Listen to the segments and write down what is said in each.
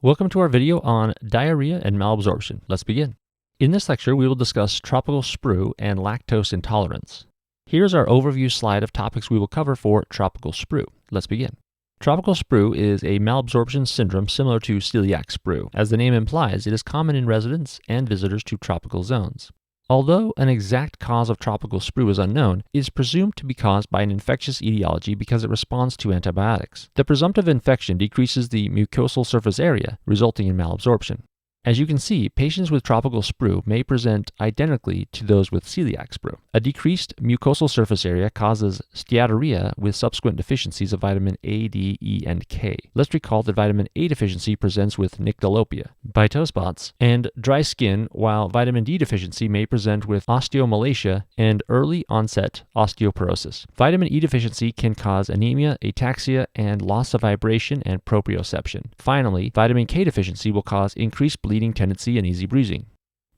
Welcome to our video on diarrhea and malabsorption. Let's begin. In this lecture, we will discuss tropical sprue and lactose intolerance. Here's our overview slide of topics we will cover for tropical sprue. Let's begin. Tropical sprue is a malabsorption syndrome similar to celiac sprue. As the name implies, it is common in residents and visitors to tropical zones. Although an exact cause of tropical sprue is unknown, it is presumed to be caused by an infectious etiology because it responds to antibiotics. The presumptive infection decreases the mucosal surface area, resulting in malabsorption. As you can see, patients with tropical sprue may present identically to those with celiac sprue. A decreased mucosal surface area causes steatorrhea with subsequent deficiencies of vitamin A, D, E, and K. Let's recall that vitamin A deficiency presents with nyctalopia, toe spots, and dry skin, while vitamin D deficiency may present with osteomalacia and early onset osteoporosis. Vitamin E deficiency can cause anemia, ataxia, and loss of vibration and proprioception. Finally, vitamin K deficiency will cause increased bleeding tendency and easy bruising.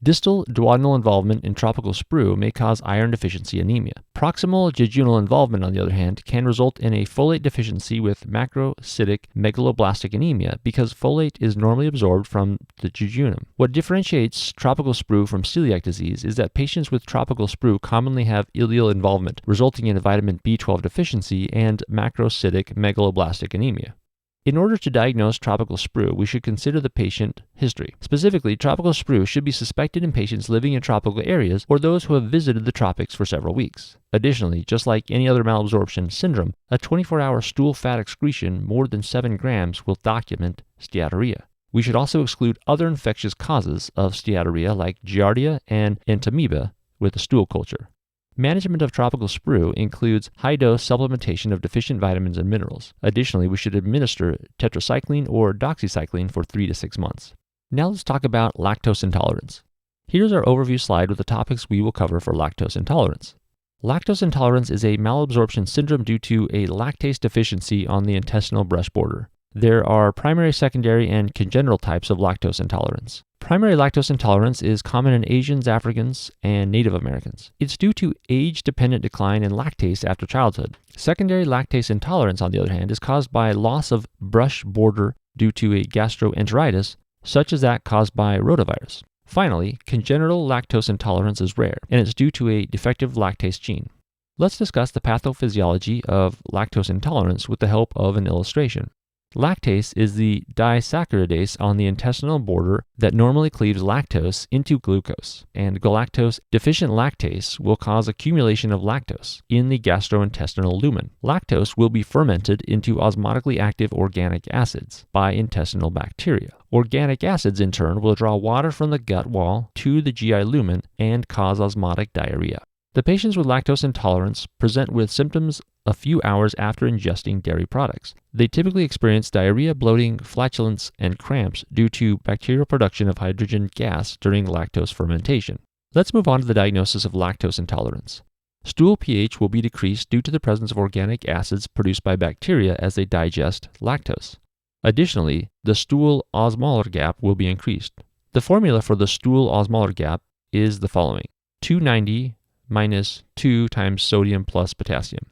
Distal duodenal involvement in tropical sprue may cause iron deficiency anemia. Proximal jejunal involvement, on the other hand, can result in a folate deficiency with macrocytic megaloblastic anemia because folate is normally absorbed from the jejunum. What differentiates tropical sprue from celiac disease is that patients with tropical sprue commonly have ileal involvement, resulting in a vitamin B12 deficiency and macrocytic megaloblastic anemia. In order to diagnose tropical sprue, we should consider the patient history. Specifically, tropical sprue should be suspected in patients living in tropical areas or those who have visited the tropics for several weeks. Additionally, just like any other malabsorption syndrome, a 24-hour stool fat excretion more than 7 grams will document steatorrhea. We should also exclude other infectious causes of steatorrhea like giardia and entamoeba with a stool culture. Management of tropical sprue includes high-dose supplementation of deficient vitamins and minerals. Additionally, we should administer tetracycline or doxycycline for 3 to 6 months. Now let's talk about lactose intolerance. Here's our overview slide with the topics we will cover for lactose intolerance. Lactose intolerance is a malabsorption syndrome due to a lactase deficiency on the intestinal brush border. There are primary, secondary, and congenital types of lactose intolerance. Primary lactose intolerance is common in Asians, Africans, and Native Americans. It's due to age-dependent decline in lactase after childhood. Secondary lactase intolerance, on the other hand, is caused by loss of brush border due to a gastroenteritis, such as that caused by rotavirus. Finally, congenital lactose intolerance is rare, and it's due to a defective lactase gene. Let's discuss the pathophysiology of lactose intolerance with the help of an illustration. Lactase is the disaccharidase on the intestinal border that normally cleaves lactose into glucose, and galactose-deficient lactase will cause accumulation of lactose in the gastrointestinal lumen. Lactose will be fermented into osmotically active organic acids by intestinal bacteria. Organic acids, in turn, will draw water from the gut wall to the GI lumen and cause osmotic diarrhea. The patients with lactose intolerance present with symptoms a few hours after ingesting dairy products. They typically experience diarrhea, bloating, flatulence, and cramps due to bacterial production of hydrogen gas during lactose fermentation. Let's move on to the diagnosis of lactose intolerance. Stool pH will be decreased due to the presence of organic acids produced by bacteria as they digest lactose. Additionally, the stool osmolar gap will be increased. The formula for the stool osmolar gap is the following: 290 minus 2 times sodium plus potassium.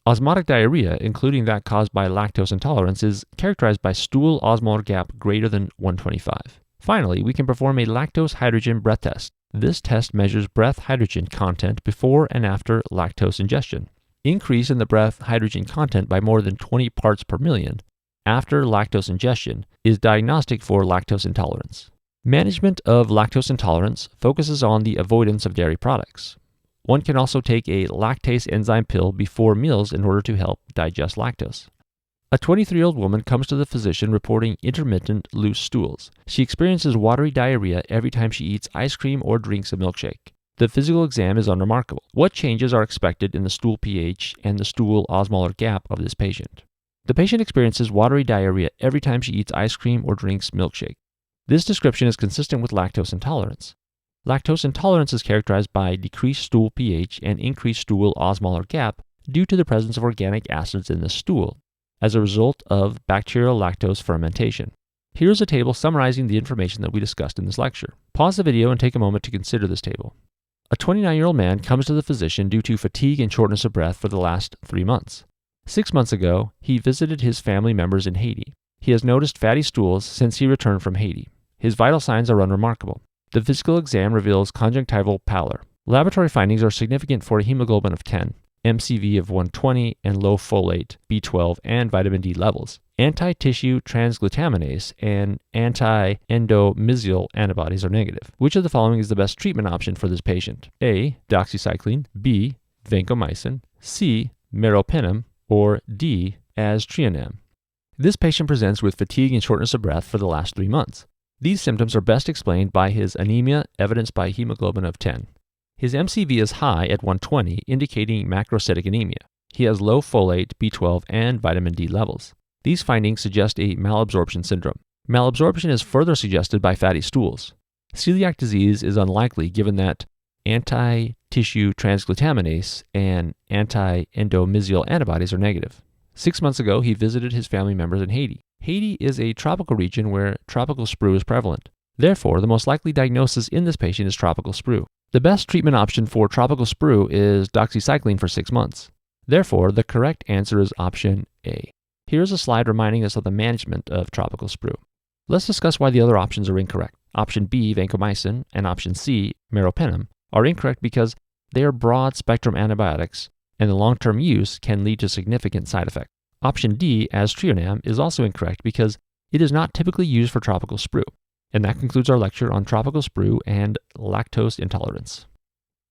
Osmotic diarrhea, including that caused by lactose intolerance, is characterized by stool osmolar gap greater than 125. Finally, we can perform a lactose hydrogen breath test. This test measures breath hydrogen content before and after lactose ingestion. Increase in the breath hydrogen content by more than 20 parts per million after lactose ingestion is diagnostic for lactose intolerance. Management of lactose intolerance focuses on the avoidance of dairy products. One can also take a lactase enzyme pill before meals in order to help digest lactose. A 23-year-old woman comes to the physician reporting intermittent loose stools. She experiences watery diarrhea every time she eats ice cream or drinks a milkshake. The physical exam is unremarkable. What changes are expected in the stool pH and the stool osmolar gap of this patient? The patient experiences watery diarrhea every time she eats ice cream or drinks milkshake. This description is consistent with lactose intolerance. Lactose intolerance is characterized by decreased stool pH and increased stool osmolar gap due to the presence of organic acids in the stool as a result of bacterial lactose fermentation. Here's a table summarizing the information that we discussed in this lecture. Pause the video and take a moment to consider this table. A 29-year-old man comes to the physician due to fatigue and shortness of breath for the last 3 months. 6 months ago, he visited his family members in Haiti. He has noticed fatty stools since he returned from Haiti. His vital signs are unremarkable. The physical exam reveals conjunctival pallor. Laboratory findings are significant for a hemoglobin of 10, MCV of 120, and low folate, B12, and vitamin D levels. Anti-tissue transglutaminase and anti-endomysial antibodies are negative. Which of the following is the best treatment option for this patient? A. Doxycycline, B. Vancomycin, C. Meropenem, or D. Aztreonam. This patient presents with fatigue and shortness of breath for the last 3 months. These symptoms are best explained by his anemia, evidenced by hemoglobin of 10. His MCV is high at 120, indicating macrocytic anemia. He has low folate, B12, and vitamin D levels. These findings suggest a malabsorption syndrome. Malabsorption is further suggested by fatty stools. Celiac disease is unlikely given that anti-tissue transglutaminase and anti-endomysial antibodies are negative. 6 months ago, he visited his family members in Haiti. Haiti is a tropical region where tropical sprue is prevalent. Therefore, the most likely diagnosis in this patient is tropical sprue. The best treatment option for tropical sprue is doxycycline for 6 months. Therefore, the correct answer is option A. Here's a slide reminding us of the management of tropical sprue. Let's discuss why the other options are incorrect. Option B, vancomycin, and option C, meropenem, are incorrect because they are broad-spectrum antibiotics, and the long-term use can lead to significant side effects. Option D, aztreonam, is also incorrect because it is not typically used for tropical sprue. And that concludes our lecture on tropical sprue and lactose intolerance.